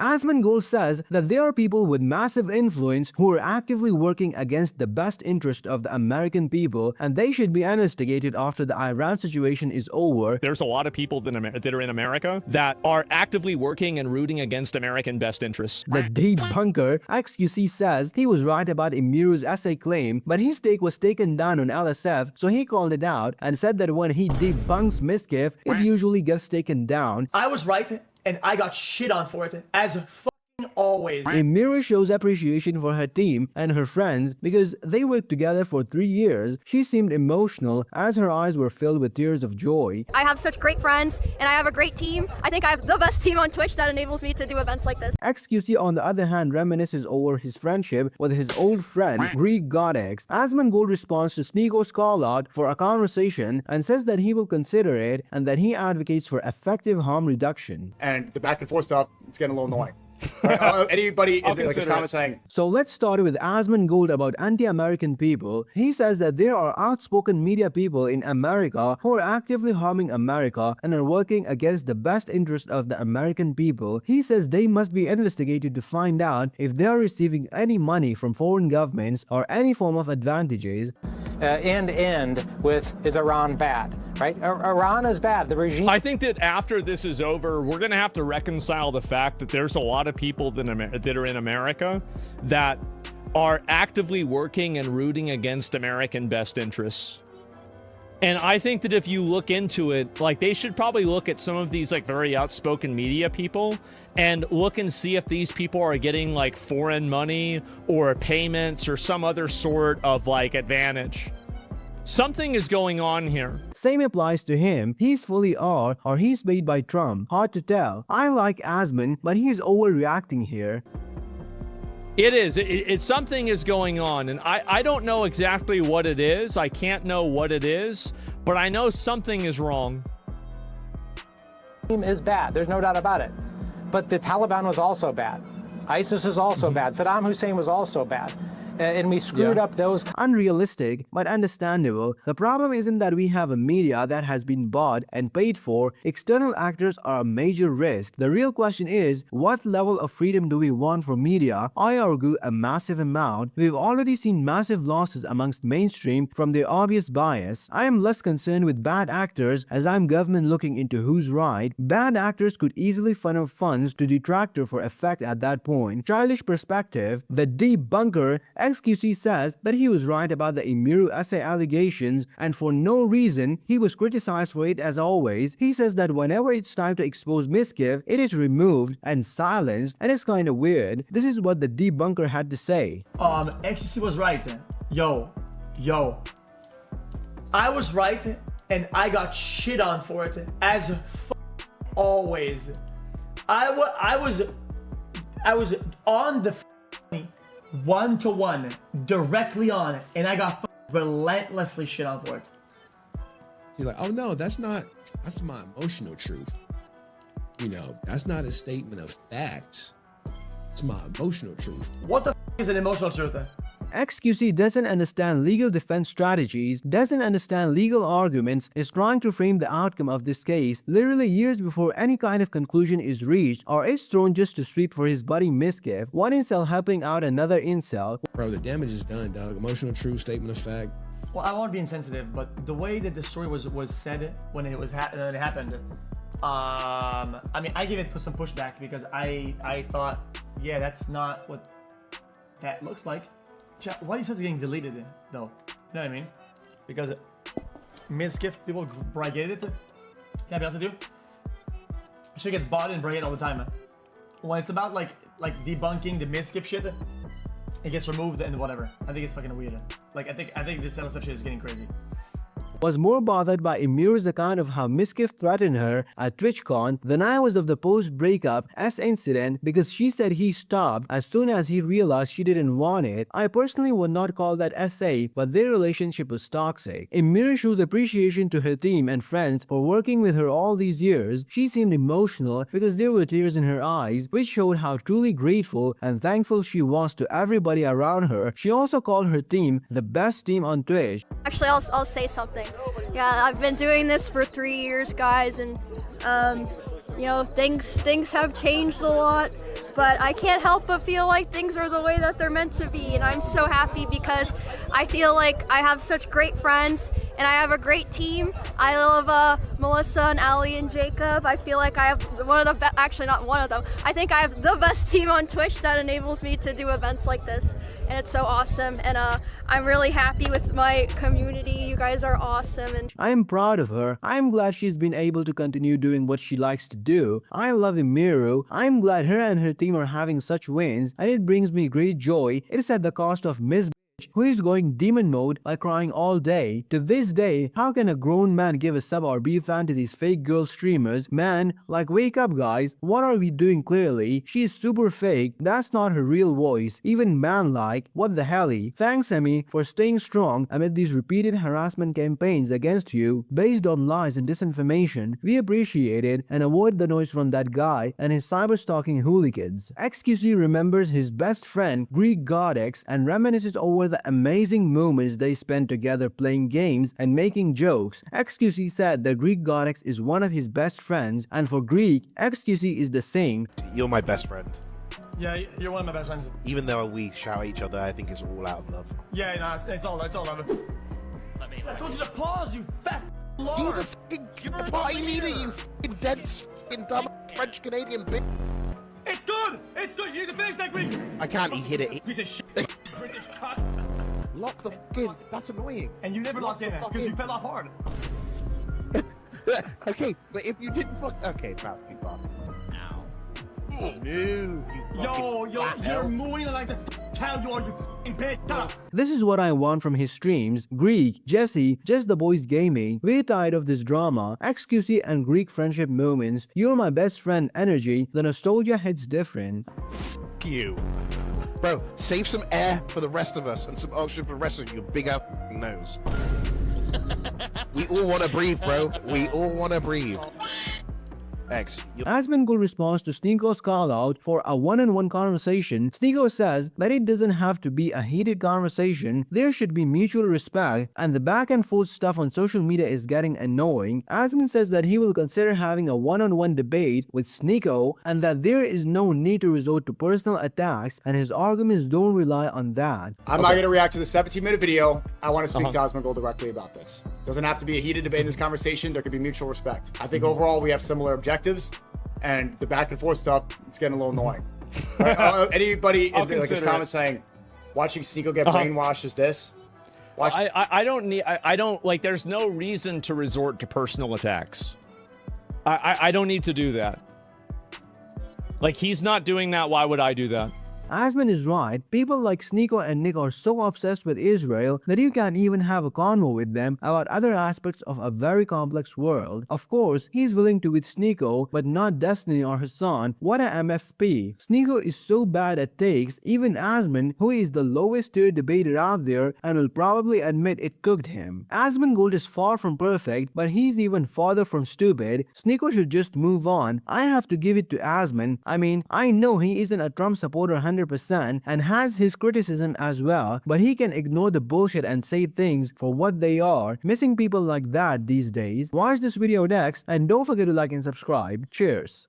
Asmongold says that there are people with massive influence who are actively working against the best interest of the American people, and they should be investigated after the Iran situation is over. There's a lot of people that are in America that are actively working and rooting against American best interests. The debunker, XQC, says he was right about Emiru's essay claim, but his take was taken down on LSF, so he called it out and said that when he debunks Mizkif, it usually gets taken down. I was right, and I got shit on for it, as fucking always. Emiru shows appreciation for her team and her friends because they worked together for 3 years. She seemed emotional as her eyes were filled with tears of joy. I have such great friends, and I have a great team. I think I have the best team on Twitch that enables me to do events like this. XQC, on the other hand, reminisces over his friendship with his old friend, Greek Godex. Asmongold responds to Sneako's call out for a conversation and says that he will consider it and that he advocates for effective harm reduction. And the back and forth stuff, it's getting a little annoying. Anybody in the comments saying. So let's start with Asmongold about anti-American people. He says that there are outspoken media people in America who are actively harming America and are working against the best interest of the American people. He says they must be investigated to find out if they are receiving any money from foreign governments or any form of advantages. End with, is Iran bad? Right? Iran is bad. The regime. I think that after this is over, we're going to have to reconcile the fact that there's a lot of people that are in America that are actively working and rooting against American best interests. And I think that if you look into it, like, they should probably look at some of these like very outspoken media people and look and see if these people are getting like foreign money or payments or some other sort of like advantage. Something is going on here. Same applies to him. He's fully R or he's paid by Trump. Hard to tell. I like Asmon, but he's overreacting here. It is. It's something is going on, and I don't know exactly what it is. I can't know what it is, but I know something is wrong. Is bad. There's no doubt about it. But the Taliban was also bad. ISIS is also bad. Saddam Hussein was also bad. And we screwed up those. Unrealistic, but understandable. The problem isn't that we have a media that has been bought and paid for. External actors are a major risk. The real question is, what level of freedom do we want for media? I argue a massive amount. We've already seen massive losses amongst mainstream from their obvious bias. I am less concerned with bad actors as I'm government looking into who's right. Bad actors could easily funnel funds to detractor for effect at that point. Childish perspective. The debunker XQC says that he was right about the Emiru essay allegations, and for no reason he was criticized for it as always. He says that whenever it's time to expose Mizkif, it is removed and silenced, and it's kinda weird. This is what the debunker had to say. XQC was right. Yo. I was right, and I got shit on for it, as always. I was on the one-to-one, directly on it, and I got relentlessly shit on for it. She's like, oh no, that's my emotional truth. You know, that's not a statement of facts. It's my emotional truth. What the is an emotional truth? XQC doesn't understand legal defense strategies, doesn't understand legal arguments, is trying to frame the outcome of this case literally years before any kind of conclusion is reached, or is thrown just to sweep for his buddy Mizkif, one incel helping out another incel. Bro, the damage is done, dog. Emotional truth, statement of fact. Well, I won't be insensitive, but the way that the story was said when it happened, I mean, I gave it some pushback because I thought, yeah, that's not what that looks like. Why do you start getting deleted though? You know what I mean? Because Mizkif people brigade it. Can I be honest with you? Shit gets bought and brigade all the time. When it's about like debunking the Mizkif shit, it gets removed and whatever. I think it's fucking weird. Like I think this LSF shit is getting crazy. Was more bothered by Emiru's account of how Mizkif threatened her at TwitchCon than I was of the post-breakup S incident, because she said he stopped as soon as he realized she didn't want it. I personally would not call that SA, but their relationship was toxic. Emiru shows appreciation to her team and friends for working with her all these years. She seemed emotional because there were tears in her eyes, which showed how truly grateful and thankful she was to everybody around her. She also called her team the best team on Twitch. Actually, I'll say something. Yeah, I've been doing this for 3 years, guys, and you know, things have changed a lot, but I can't help but feel like things are the way that they're meant to be, and I'm so happy because I feel like I have such great friends and I have a great team. I love Melissa and Ali and Jacob. I feel like I have one of the best, actually not one of them, I think I have the best team on Twitch that enables me to do events like this, and it's so awesome, and I'm really happy with my community. You guys are awesome, and I am proud of her. I am glad she's been able to continue doing what she likes to do. I love Emiru. I am glad her and her team are having such wins, and it brings me great joy. It is at the cost of Miss who is going demon mode by crying all day. To this day, how can a grown man give a sub or be a fan to these fake girl streamers? Man, like, wake up guys, what are we doing clearly? She is super fake, that's not her real voice, even man-like, what the helly? Thanks Emmy for staying strong amid these repeated harassment campaigns against you based on lies and disinformation. We appreciate it and avoid the noise from that guy and his cyber-stalking hooligans. XQC remembers his best friend Greek Godex and reminisces over the amazing moments they spent together playing games and making jokes. XQC said that Greek Godex is one of his best friends, and for Greek, XQC is the same. You're my best friend. Yeah, you're one of my best friends. Even though we shout at each other, I think it's all out of love. Yeah, no, it's all love. I told you to pause, you fat lord. You the fucking party leader, you fucking dense, fucking dumb French Canadian bitch. It's good! It's good! You need to finish that Greek! I can't hit it. Piece of shit. British cunt. Lock the fucking. That's annoying. And you never locked in it because you fell off hard. Okay, but if you didn't fuck. Okay, perhaps you fuck. No, you Yo, fucking you're moving like the cow you are, you fucking bitch. Shut up. This is what I want from his streams. Greek, Jesse, just the boys gaming. We're tired of this drama. XQC and Greek friendship moments. You're my best friend energy. The nostalgia hits different. Fuck you. Bro, save some air for the rest of us and some oxygen for the rest of you, big ass nose. We all want to breathe, bro. We all want to breathe. X. Asmongold responds to Sneako's call out for a one-on-one conversation. Sneako says that it doesn't have to be a heated conversation, there should be mutual respect, and the back and forth stuff on social media is getting annoying. Asmon says that he will consider having a one-on-one debate with Sneako and that there is no need to resort to personal attacks, and his arguments don't rely on that. I'm not going to react to the 17-minute video. I want to speak to Asmongold directly about this. Doesn't have to be a heated debate in this conversation. There could be mutual respect. I think overall we have similar objectives. And the back and forth stuff, it's getting a little annoying. Right? Anybody in the comments saying, watching Sneako get brainwashed is this? I don't like, there's no reason to resort to personal attacks. I don't need to do that. Like, he's not doing that, why would I do that? Asmon is right. People like Sneako and Nick are so obsessed with Israel that you can't even have a convo with them about other aspects of a very complex world. Of course, he's willing to with Sneako, but not Destiny or Hassan. What a MFP. Sneako is so bad at takes, even Asmon, who is the lowest tier debater out there and will probably admit it cooked him. Asmongold is far from perfect, but he's even farther from stupid. Sneako should just move on. I have to give it to Asmon. I mean, I know he isn't a Trump supporter 100% and has his criticism as well, but he can ignore the bullshit and say things for what they are. Missing people like that these days. Watch this video next and don't forget to like and subscribe. Cheers.